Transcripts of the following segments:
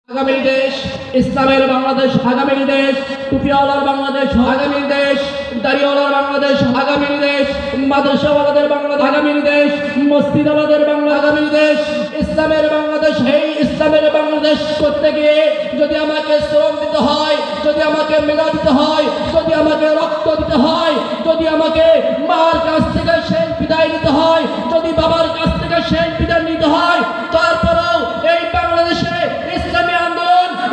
আগামীর দেশ ইসলামের বাংলাদেশ, আগামীর দেশ টুপিওয়ালার বাংলাদেশ, আগামীর দেশ দাড়িওয়ালার বাংলাদেশ, আগামীর দেশ মাদ্রাসাওয়ালাদের বাংলাদেশ, আগামীর দেশ মসজিদওয়ালাদের বাংলা, আগামীর দেশ ইসলামের বাংলাদেশ। এই ইসলামের বাংলাদেশ করতে গিয়ে যদি আমাকে শ্রম দিতে হয়, যদি আমাকে মেধা দিতে হয়, যদি আমাকে রক্ত দিতে হয়, যদি আমাকে মার কাছ থেকে শেষ বিদায় নিতে হয়, যদি বাবার কাছ থেকে শেষ বিদায় নিতে হয়, তারপরেও এই বাংলাদেশে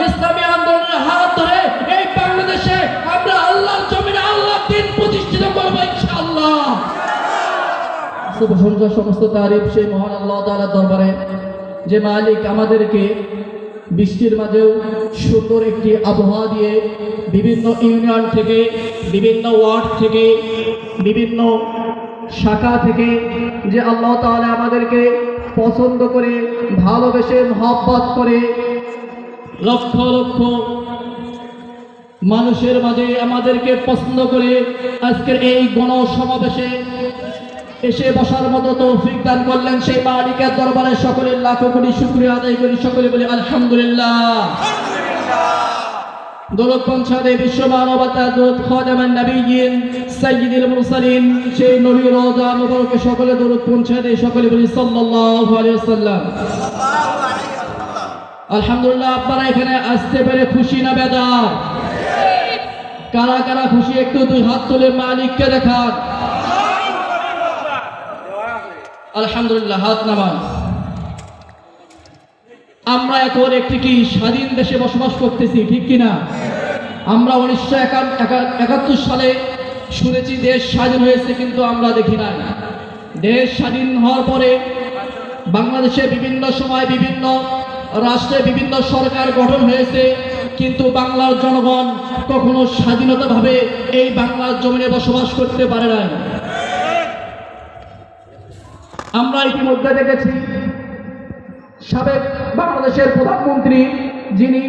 ইসলামী আন্দোলনের হাত ধরে এই বাংলাদেশে আমরা আল্লাহর জমিনে আল্লাহর দ্বীন প্রতিষ্ঠিত করব ইনশাআল্লাহ। সমস্ত তারিফ সেই মহান আল্লাহ তাআলার দরবারে, যে মালিক আমাদেরকে বৃষ্টির মাঝেও সুন্দর একটি আবহাওয়া দিয়ে বিভিন্ন ইউনিয়ন থেকে, বিভিন্ন ওয়ার্ড থেকে, বিভিন্ন শাখা থেকে যে আল্লাহ তাআলা আমাদেরকে পছন্দ করে, ভালোবেসে, মহব্বত করে লক্ষ লক্ষ মানুষের মাঝে আমাদেরকে পছন্দ করে আজকের এই গণসমাবেশে এসে বসার মতো তৌফিক দান করলেন, সেই মালিকের দরবারে সকলের লাখো কোটি শুকরিয়া আদায় করি। সকলে বলি আলহামদুলিল্লাহ। দরুদ পৌঁছাতে বিশ্ব মানবতা দূত খাতামুন নবিয়্যিন সাইয়্যিদুল মুরসালিন সেই নবীর রওজা মুবারকে সকলে দরুদ পৌঁছাতে সকলে বলি সাল্লাল্লাহু আলাইহি ওয়াসাল্লাম। আলহামদুলিল্লাহ। আপনারা এখানে আসতে পেরে খুশি না বেজার? কারা কারা খুশি একটু দুই হাত তুলে মালিককে দেখান। আলহামদুলিল্লাহ, হাত নামান। আমরা এখন একটি কি স্বাধীন দেশে বসবাস করতেছি, ঠিক কিনা? আমরা 1971 সালে শুনেছি দেশ স্বাধীন হয়েছে, কিন্তু আমরা দেখি নাই। দেশ স্বাধীন হওয়ার পরে বাংলাদেশে বিভিন্ন সময় বিভিন্ন রাষ্ট্রে বিভিন্ন সরকার গঠন হয়েছে, কিন্তু বাংলার জনগণ কখনো স্বাধীনতাভাবে এই বাংলার জমিনে বসবাস করতে পারে নাই। আমরা ইতিমধ্যে দেখেছি সাবেক বাংলাদেশের প্রধানমন্ত্রী, যিনি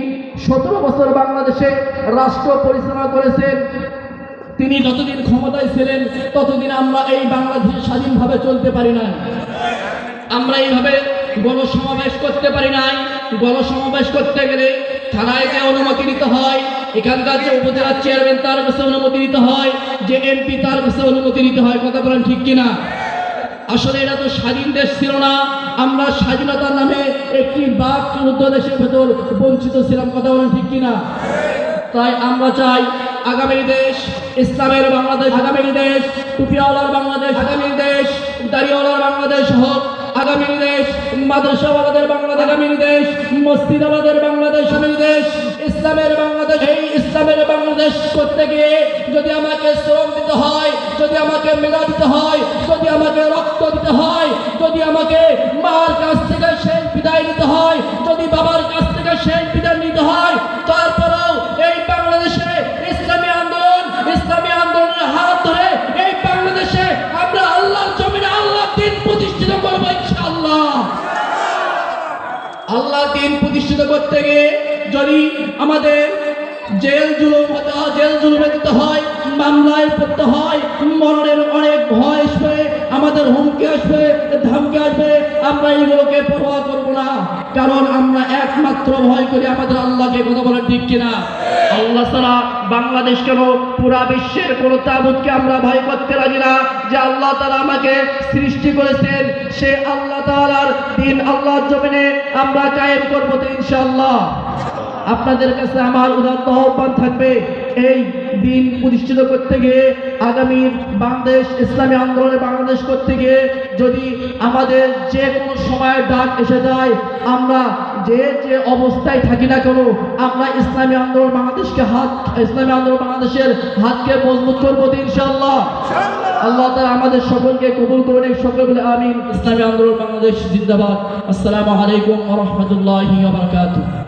17 বছর বাংলাদেশে রাষ্ট্র পরিচালনা করেছেন, তিনি যতদিন ক্ষমতায় ছিলেন ততদিন আমরা এই বাংলাদেশে স্বাধীনভাবে চলতে পারি নাই। আমরা এইভাবে গণসমাবেশ করতে পারি নাই। গণসমাবেশ করতে গেলে থানায় যে অনুমতি নিতে হয়, এখানকার যে উপজেলার চেয়ারম্যান তার কাছে অনুমতি নিতে হয়, যে এমপি তার কাছে অনুমতি নিতে হয়। কথা বলেন ঠিক কিনা? আসলে এটা তো স্বাধীন দেশ ছিল না। আমরা স্বাধীনতার নামে একটি বাকযুদ্ধ দেশের ভেতর বঞ্চিত ছিলাম। কথা বলেন ঠিক কিনা? তাই আমরা চাই আগামী দেশ ইসলামের বাংলাদেশ, আগামী দেশ টুপিওয়ালার বাংলাদেশ, আগামী দেশ দাড়িওয়ালার বাংলাদেশ হোক, আগামী দেশ মাদ্রাসাওয়ালাদের বাংলাদেশ, আগামী দেশ মসজিদওয়ালাদের বাংলাদেশ, আগামী দেশ ইসলামের বাংলাদেশ। এই ইসলামের বাংলাদেশ করতে গিয়ে যদি আমাকে শ্রম দিতে হয়, যদি আমাকে মেধা দিতে হয়, যদি আমাকে রক্ত দিতে হয়, যদি আমাকে মার কাছ থেকে শেষ বিদায় নিতে হয়, যদি বাবার কাছ থেকে শেষ বিদায় নিতে হয়, তারপরেও এই বাংলাদেশে ইসলামী আন্দোলনের হাত ধরে এই বাংলাদেশে আমরা আল্লাহর জমিনে আল্লাহর দ্বীন প্রতিষ্ঠিত করব ইনশাআল্লাহ। আল্লাহর দ্বীন প্রতিষ্ঠিত করতে গিয়ে যদি আমাদের জেল জুলুমে দিতে হয়, মামলায় পড়তে হয়, মরণের অনেক ভয় আসবে, আমাদের হুমকি আসবে, ধমকি আসবে, আমরা এগুলোকে পরোয়া করবো না। কারণ আমরা একমাত্র ভয় করি আমাদের আল্লাহকে। কথা বলেন ঠিক কিনা? আল্লাহ ছাড়া বাংলাদেশ কেন, পুরা বিশ্বের কোন তাগুতকে আমরা ভয় করতে রাজি না। যে আল্লাহ তাআলা আমাকে সৃষ্টি করেছেন, সে আল্লাহ তাআলার দ্বীন আল্লাহর জমিনে আমরা কায়েম করবো তো ইনশাআল্লাহ। আপনাদের কাছে আমার উদাত্ত আহ্বান থাকবে, এই দিন প্রতিষ্ঠিত করতে গিয়ে, আগামী বাংলাদেশ ইসলামী আন্দোলনে বাংলাদেশ করতে গিয়ে যদি আমাদের যে কোনো সময় ডাক এসে যায়, আমরা যে অবস্থায় থাকি না কেন, আমরা ইসলামী আন্দোলন বাংলাদেশের হাতকে মজবুত করবো ইনশাআল্লাহ। আল্লাহ তাআলা আমাদের সকলকে কবুল করুন। সকলে বলে আমিন। ইসলামী আন্দোলন বাংলাদেশ জিন্দাবাদ। আসসালামু আলাইকুম ওয়া রাহমাতুল্লাহি ওয়া বারাকাতুহু।